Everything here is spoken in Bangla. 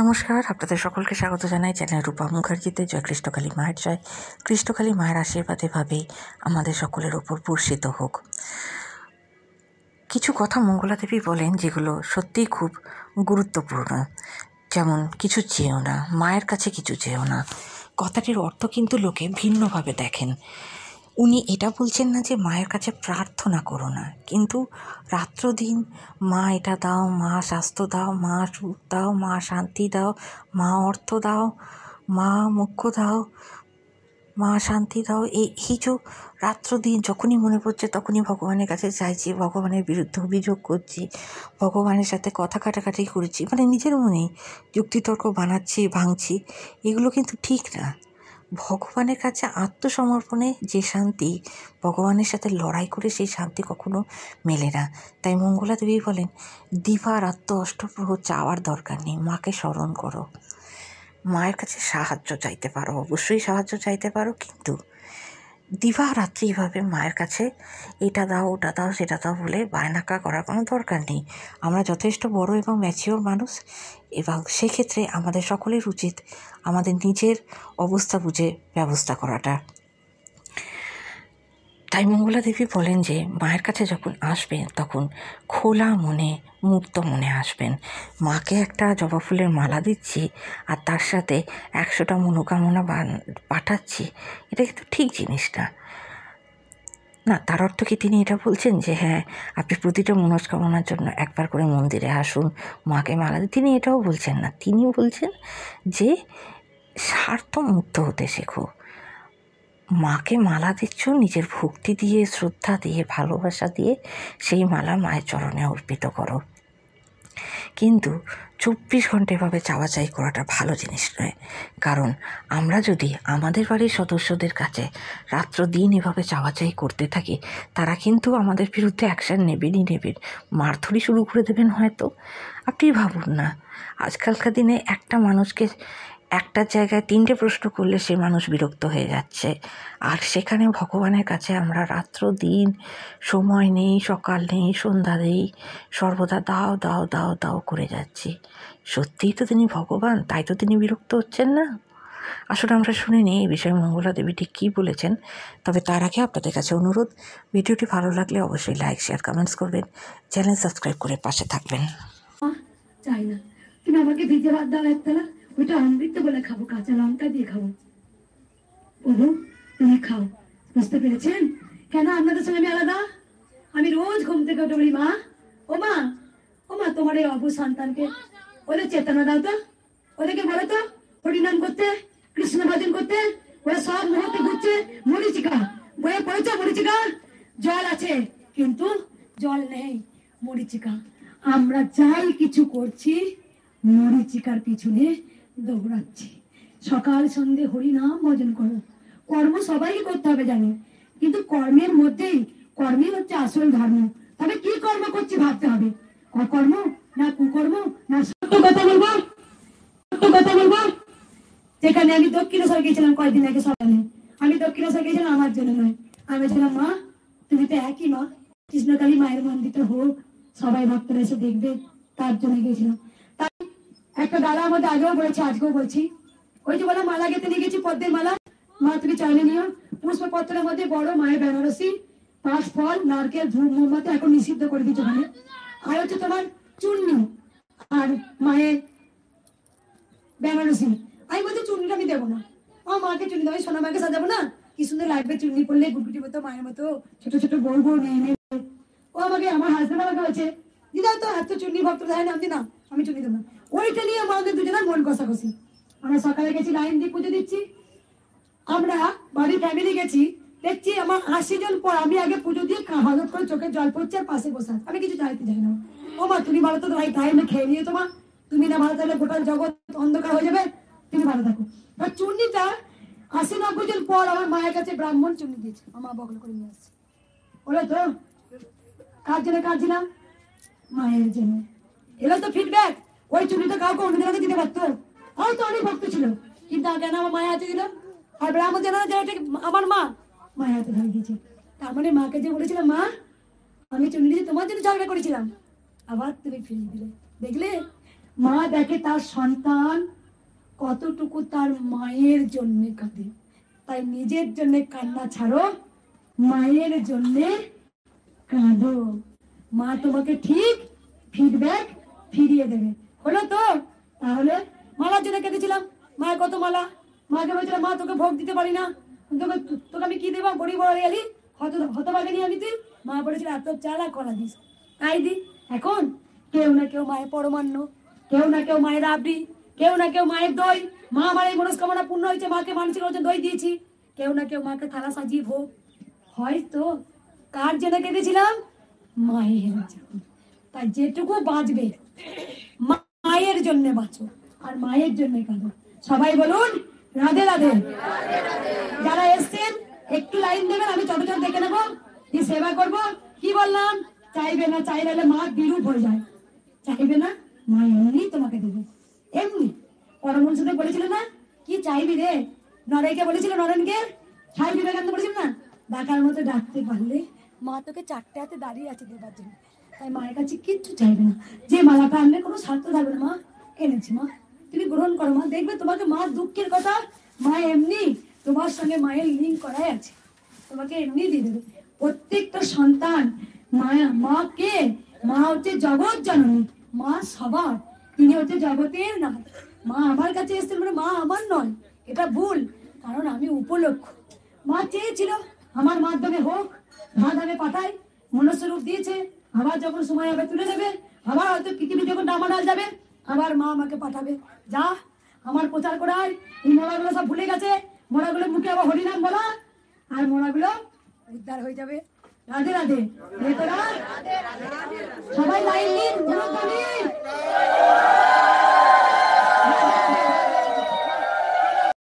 নমস্কার, আপনাদের সকলকে স্বাগত জানাই চ্যানেল রূপা মুখার্জিতে। জয় কৃষ্ণকালী মায়ের জয়। কৃষ্ণকালী মায়ের আশীর্বাদে ভাবে আমাদের সকলের ওপর বর্ষিত হোক। কিছু কথা মঙ্গলা দেবী বলেন যেগুলো সত্যিই খুব গুরুত্বপূর্ণ। যেমন, কিছু চেয়েও না, মায়ের কাছে কিছু চেয়েও না। কথাটির অর্থ কিন্তু লোকে ভিন্নভাবে দেখেন। উনি এটা বলছেন না যে মায়ের কাছে প্রার্থনা করো না, কিন্তু রাত্র দিন মা এটা দাও, মা স্বাস্থ্য দাও, মা সুখ দাও, মা শান্তি দাও, মা অর্থ দাও, মা মোক্ষ দাও, মা শান্তি দাও, এই যে রাত্র দিন যখনই মনে পড়ছে তখনই ভগবানের কাছে চাইছি, ভগবানের বিরুদ্ধে অভিযোগ করছি, ভগবানের সাথে কথা কাটাকাটি করছি, মানে নিজের মনেই যুক্তিতর্ক বানাচ্ছি, ভাঙছি। এগুলো কিন্তু ঠিক না। ভগবানের কাছে আত্মসমর্পণে যে শান্তি, ভগবানের সাথে লড়াই করে সেই শান্তি কখনো মেলে না। তাই মঙ্গলা দেবী বলেন, দিবারাত্র অষ্টপ্রহর চাওয়ার দরকার নেই, মাকে স্মরণ করো। মায়ের কাছে সাহায্য চাইতে পারো, অবশ্যই সাহায্য চাইতে পারো, কিন্তু দিবারাত্রিভাবে মায়ের কাছে এটা দাও, ওটা দাও, সেটা দাও বলে বায়নাকা করার কোনো দরকার নেই। আমরা যথেষ্ট বড় এবং ম্যাচিওর মানুষ, এবং সেক্ষেত্রে আমাদের সকলের উচিত আমাদের নিজের অবস্থা বুঝে ব্যবস্থা করাটা। তাই মঙ্গলা দেবী বলেন যে মায়ের কাছে যখন আসবেন তখন খোলা মনে, মুক্ত মনে আসবেন। মাকে একটা জবা ফুলের মালা দিচ্ছি আর তার সাথে 100টা মনোকামনা পাঠাচ্ছি, এটা কিন্তু ঠিক জিনিসটা না। তার অর্থ কি তিনি এটা বলছেন যে হ্যাঁ, আপনি প্রতিটা মনস্কামনার জন্য একবার করে মন্দিরে আসুন, মাকে মালা দিন? তিনি এটাও বলছেন না। তিনি বলছেন যে স্বার্থ মুক্ত হতে শেখো। মাকে মালা দিচ্ছ নিজের ভক্তি দিয়ে, শ্রদ্ধা দিয়ে, ভালোবাসা দিয়ে সেই মালা মায়ের চরণে অর্পিত করো। কিন্তু 24 ঘন্টা এভাবে চাওয়াচাই করাটা ভালো জিনিস নয়। কারণ আমরা যদি আমাদের বাড়ির সদস্যদের কাছে রাত্র দিন এভাবে চাওয়াচাই করতে থাকি, তারা কিন্তু আমাদের বিরুদ্ধে অ্যাকশান নেবেনই নেবেন, মারধরি শুরু করে দেবেন হয়তো। আপনি ভাবুন না, আজকালকার দিনে একটা মানুষকে একটা জায়গায় 3টে প্রশ্ন করলে সে মানুষ বিরক্ত হয়ে যাচ্ছে, আর সেখানে ভগবানের কাছে আমরা রাত্র দিন সময় নেই, সকাল নেই, সন্ধ্যা নেই, সর্বদা দাও দাও দাও দাও করে যাচ্ছি। সত্যিই তো তিনি ভগবান, তাই তো তিনি বিরক্ত হচ্ছেন না? আসলে আমরা শুনে নিই এই বিষয়ে মঙ্গলা দেবী ঠিক কী বলেছেন। তবে তার আগে আপনাদের কাছে অনুরোধ, ভিডিওটি ভালো লাগলে অবশ্যই লাইক, শেয়ার, কমেন্টস করবেন, চ্যানেল সাবস্ক্রাইব করে পাশে থাকবেন। চাই না তুমি আমাকে ভিজে ভাত দাও একতলা, ওইটা অমৃত বলে খাবো, কাঁচা লঙ্কা দিয়ে খাবো। প্রভু তুমি খাও। বুঝতে পেরেছেন কেন আপনাদের সঙ্গে আমি আলাদা? আমি রোজ ঘুম থেকে উঠে বলি, মা ও মা ও মা, তোমার এই অবু সন্তানকে ওদের চেতনা দাও তো, ওদেরকে বলো তো হরিনাম করতে, কৃষ্ণ ভজন করতে। ওরা সব মুহূর্তে ঘুরছে মরিচিকা, বয়ে পড়েছে মরিচিকা। জল আছে কিন্তু জল নেই, মরিচিকা। আমরা যাই কিছু করছি মরিচিকার পিছনে দৌড়াচ্ছি। সকাল সন্ধে হরিনাম ভজন করো। কর্ম সবাই করতে হবে জানো, কিন্তু কর্মের মধ্যেই, কর্মই হচ্ছে আসল ধর্ম। তবে কি কর্ম করছি ভাবতে হবে, অকর্ম না কুকর্ম না। সত্য কথা বলবো, সত্য কথা বলবো। যেখানে আমি দক্ষিণেশ্বর গেছিলাম কয়েকদিন আগে সকালে, আমি দক্ষিণেশ্বর গেছিলাম আমার জন্য নয়, আমি বলছিলাম মা তুমি তো একই মা, কৃষ্ণকালী মায়ের মন্দিরটা হোক, সবাই ভক্তরা এসে দেখবে, তার জন্য গেছিলাম। তাই একটা দাদা আমাদের আগেও বলেছে, আজকেও বলছি, ওই যে বলা মালা গেতে নিয়ে গেছি, পদ্মের মালা। মা তুমি চাইলে নিও। পুষ্পপত্রের মধ্যে বড় মায়ের বেনারসি, 5 ফল, নারকেল, ধূপ, মোমবাতি এখন নিষিদ্ধ করে দিচ্ছে ওখানে। আর হচ্ছে তোমার চূর্ণি আর মায়ের বেনারসি। আমি বলছি চূর্ণিটা আমি দেবো না, আমার মাকে চুনি দেবো, সোনা মাকে সাজাবো না, কি সুন্দর লাগবে চুন্নি পরলে, গুটগুটি মতো মায়ের মতো ছোট ছোট বউ বউ নিয়ে। ও আমাকে, আমার হাজবেন্ড আমাকে বলছে, দিদা তো এত চুন্নি ভক্ত দেয় না, আমি না, আমি চুনি দেবো না। ওইটা নিয়ে আমাদের দুজনের মন কষাকষি। আমরা সকালে গেছি লাইন দিয়ে পুজো দিচ্ছি, আমরা বাড়ির ফ্যামিলি গেছি, দেখছি আমার 80 জন পর, আমি আগে পুজো দিয়ে হঠাৎ করে চোখে জল পড়ছে আর পাশে বসে, আমি কিছু চাইতে চাই না। ও মা তুমি ভালো তো ভাই, টাইমে খেয়ে নিয়ে তোমা, তুমি না ভালো থাকলে গোটা জগৎ অন্ধকার হয়ে যাবে, তুমি ভালো থাকো। চুন্নিটা 80-90 জন পর আমার মায়ের কাছে ব্রাহ্মণ চুন্নি দিয়েছে, আমার বগল করে নিয়ে আসছে। বলে তো কার জন্য কাঁদছিলাম? মায়ের জন্য। এলো তো ফিডব্যাক, ওই চুন্নিটা কাউকে অন্য জায়গায় দিতে পারতো, হয়তো অনেক ভক্ত ছিল, কিন্তু কেন আমার মায়ের হাতে দিল? আর ব্রাহ্মণ জানা যেটা আমার মা, মায়ের হাতে ধরে দিয়েছে। তার মানে মাকে যে বলেছিলাম মা আমি চুন্নি দিয়ে তোমার জন্য ঝগড়া করেছিলাম, আবার তুমি ফিরিয়ে দিলে। দেখলে মা দেখে তার সন্তান কতটুকু তার মায়ের জন্য কাঁদে, তাই নিজের জন্য কান্না ছাড়ো, মায়ের জন্য কাঁদো। মা তোমাকে ঠিক ফিডব্যাক ফিরিয়ে দেবে। হলো তো? তাহলে মালার জন্য কেঁদেছিলাম, মায়ের কত মালা, মাকে বলছিলাম মা তোকে ভোগ দিতে পারি না, তোকে আমি কি দেবো, গরিব গেলি হতভাগে নিয়ে আমি তুই। মা বলেছিল এত চালা করা দিস, তাই দি। এখন কেউ না কেউ মায়ের পরমান্ন, কেউ না কেউ মায়ের আবৃ, কেউ না কেউ মায়ের দই, মা আমার এই মনস্কামনা পূর্ণ হয়েছে, মাকে মানসিক হচ্ছে দই দিয়েছি, কেউ না কেউ মাকে থালা সাজিয়ে ভোগ। হয়তো কার জন্য কেঁদেছিলাম? মায়ের জন্য। তাই যেটুকু বাঁচবে মায়ের জন্য বাঁচো, আর মায়ের জন্য কাঁদো। সবাই বলুন রাধে রাধে। যারা এসছেন একটু লাইন দেবেন, আমি চটচট দেখে নেবো, কি সেবা করবো। কি বললাম? চাইবে না, চাইলে মা বিরূপ হয়ে যায়। চাইবে না, মা এমনি তোমাকে দেবে, এমনি। পরমহংসদেব বলেছিল না, কি চাইবি রে? নরেনকে বলেছিল, নরেনকে স্বামী বিবেকানন্দ বলেছিল না, ডাকার মতো ডাকতে পারলে মা তোকে চারটে হাতে দাঁড়িয়ে আছে দেবার জন্য। তাই মায়ের কাছে কিচ্ছু চাইবে না, যে মালাটা আনলে কোনো স্বার্থ থাকবে না, মা এনেছি মা তুমি গ্রহণ করো। মা দেখবে তোমাকে মার দুঃখের কথা মা এমনি তোমার সঙ্গে মায়ের লিঙ্ক করাই আছে, তোমাকে এমনি দিয়ে দেবে। প্রত্যেকটা সন্তান মাকে, মা হচ্ছে জগৎ জননী, মা সবার, তিনি হচ্ছে জগতের নাথ। মা আমার কাছে এসেছেন মানে মা আমার নয়, এটা ভুল, কারণ আমি উপলক্ষ। মা চেয়েছিল আমার মাধ্যমে হোক, ভাত আমি পাঠাই, মনুষ্যরূপ দিয়েছে, আবার যখন সময় হবে তুলে নেবে, আবার হয়তো পৃথিবী যখন ডামাডাল যাবে আবার মা আমাকে পাঠাবে। যা আমার প্রচার করায়, এই মোড়াগুলো সব ভুলে গেছে, মোড়াগুলো মুখে আবার হরিনাম বলা, আর মোড়াগুলো উদ্ধার হয়ে যাবে। রাধে রাধে। সবাই লাইন নিন।